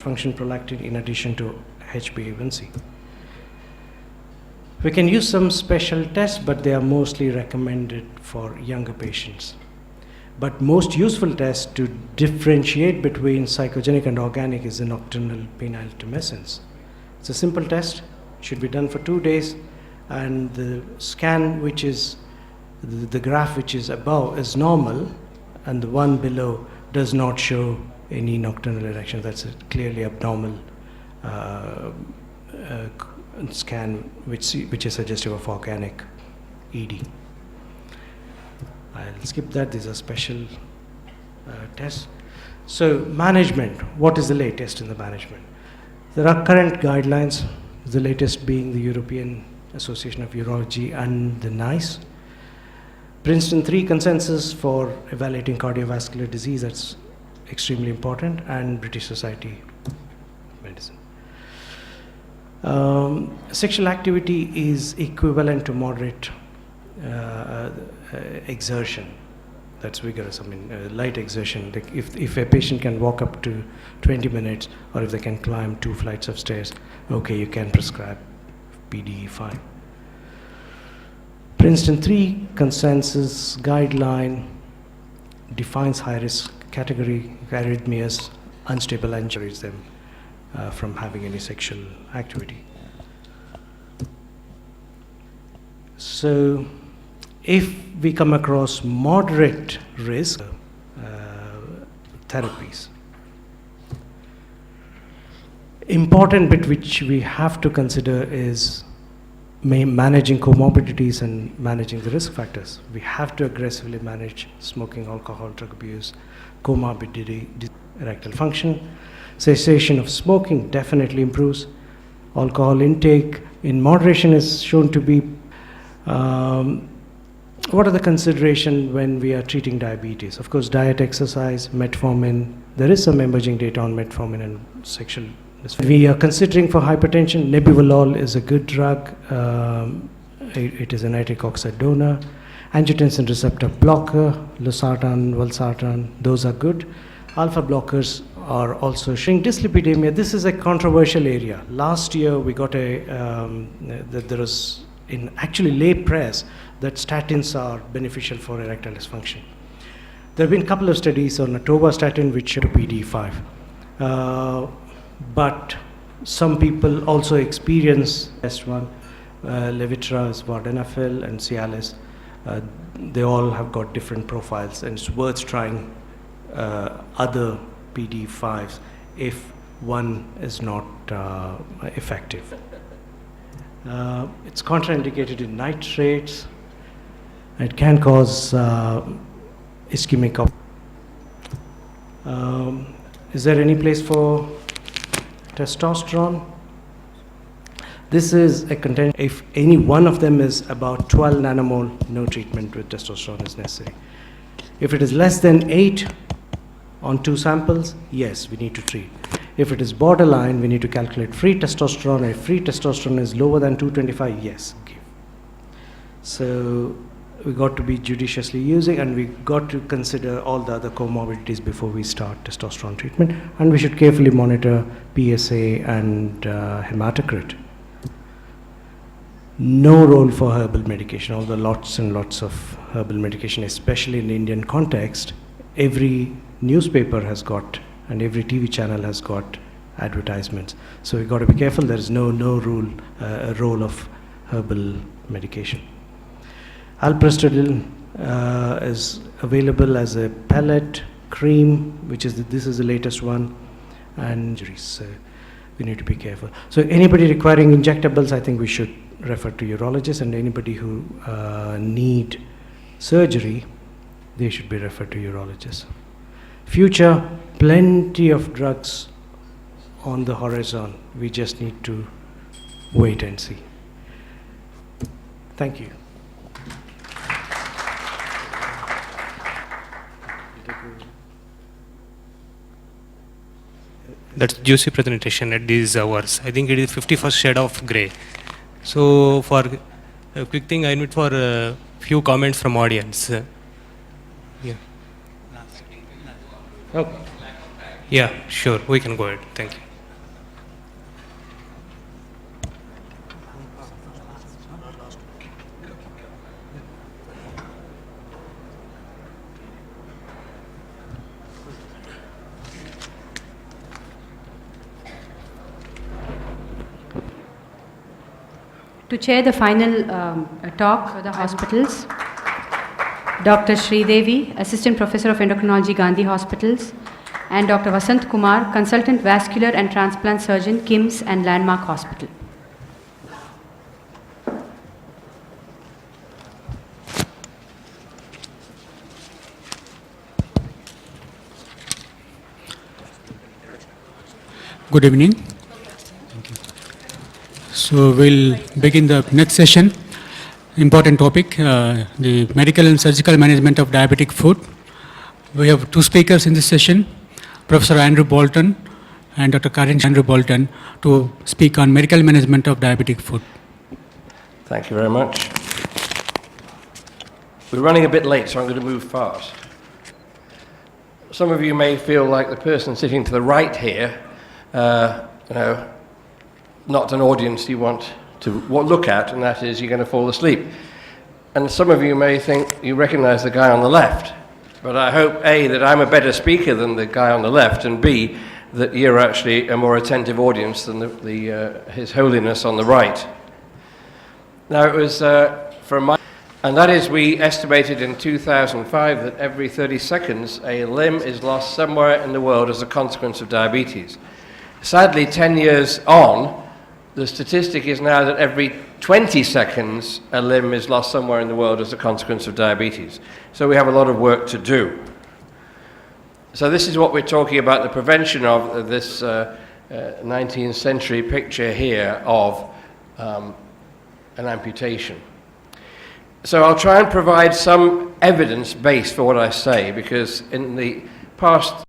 function prolactin in addition to HbA1c. We can use some special tests, but they are mostly recommended for younger patients. But most useful test to differentiate between psychogenic and organic is the nocturnal penile tumescence. It's a simple test, should be done for 2 days, and the scan, which is the graph which is above, is normal, and the one below does not show any nocturnal erection. That's a clearly abnormal scan, which is suggestive of organic ED. I'll skip that. These are special tests. So management, what is the latest in the management? There are current guidelines, the latest being the European Association of Urology and the NICE. Princeton 3 consensus for evaluating cardiovascular disease, that's extremely important, and British Society of Medicine. Sexual activity is equivalent to moderate exertion. That's vigorous. I mean, light exertion. Like if a patient can walk up to 20 minutes, or if they can climb 2 flights of stairs, okay, you can prescribe PDE5. Princeton 3 consensus guideline defines high-risk category arrhythmias, unstable injuries them from having any sexual activity. So if we come across moderate risk therapies, important bit which we have to consider is managing comorbidities and managing the risk factors. We have to aggressively manage smoking, alcohol, drug abuse, comorbidity, erectile function. Cessation of smoking definitely improves. Alcohol intake in moderation is shown to be what are the considerations when we are treating diabetes? Of course, diet, exercise, metformin. There is some emerging data on metformin and sexual. We are considering for hypertension, nebivolol is a good drug. It is a nitric oxide donor. Angiotensin receptor blocker, losartan, valsartan, those are good. Alpha blockers are also showing dyslipidemia. This is a controversial area. Last year we got that there was in actually lay press that statins are beneficial for erectile dysfunction. There have been a couple of studies on atorvastatin which show PD5. But some people also experience best one, Levitra, vardenafil, and Cialis. They all have got different profiles, and it's worth trying other PD5s if one is not effective. It's contraindicated in nitrates. It can cause ischemic. Is there any place for testosterone? This is a contention. If any one of them is about 12 nanomole, no treatment with testosterone is necessary. If it is less than 8 on 2 samples, yes, we need to treat. If it is borderline, we need to calculate free testosterone. If free testosterone is lower than 225, yes, give. So we got to be judiciously using, and we got to consider all the other comorbidities before we start testosterone treatment, and we should carefully monitor PSA and hematocrit. No role for herbal medication, although lots and lots of herbal medication, especially in the Indian context. Every newspaper has got, and every TV channel has got advertisements. So we got to be careful. There is no role of herbal medication. Alprostadil is available as a pellet cream, which is this is the latest one, and injuries. So we need to be careful. So anybody requiring injectables, I think we should refer to urologists, and anybody who need surgery, they should be referred to urologists. Future, plenty of drugs on the horizon. We just need to wait and see. Thank you. That's juicy presentation at these hours. I think it is 51st shade of grey. So for a quick thing, I need for a few comments from audience. Yeah. Okay. Yeah, sure. We can go ahead. Thank you. To chair the final talk for the hospitals, Dr. Sridevi, Assistant Professor of Endocrinology, Gandhi Hospitals, and Dr. Vasant Kumar, Consultant Vascular and Transplant Surgeon, KIMS and Landmark Hospital. Good evening. So we'll begin the next session. Important topic, the medical and surgical management of diabetic foot. We have two speakers in this session, Professor Andrew Bolton and Dr. Karin Andrew Bolton, to speak on medical management of diabetic foot. Thank you very much. We're running a bit late, so I'm going to move fast. Some of you may feel like the person sitting to the right here, not an audience you want to look at, and that is you're going to fall asleep. And some of you may think you recognize the guy on the left, but I hope A, that I'm a better speaker than the guy on the left, and B, that you're actually a more attentive audience than His Holiness on the right. Now it was and that is, we estimated in 2005 that every 30 seconds a limb is lost somewhere in the world as a consequence of diabetes. Sadly, 10 years on, the statistic is now that every 20 seconds a limb is lost somewhere in the world as a consequence of diabetes. So we have a lot of work to do. So this is what we're talking about, the prevention of this 19th century picture here of an amputation. So I'll try and provide some evidence base for what I say, because in the past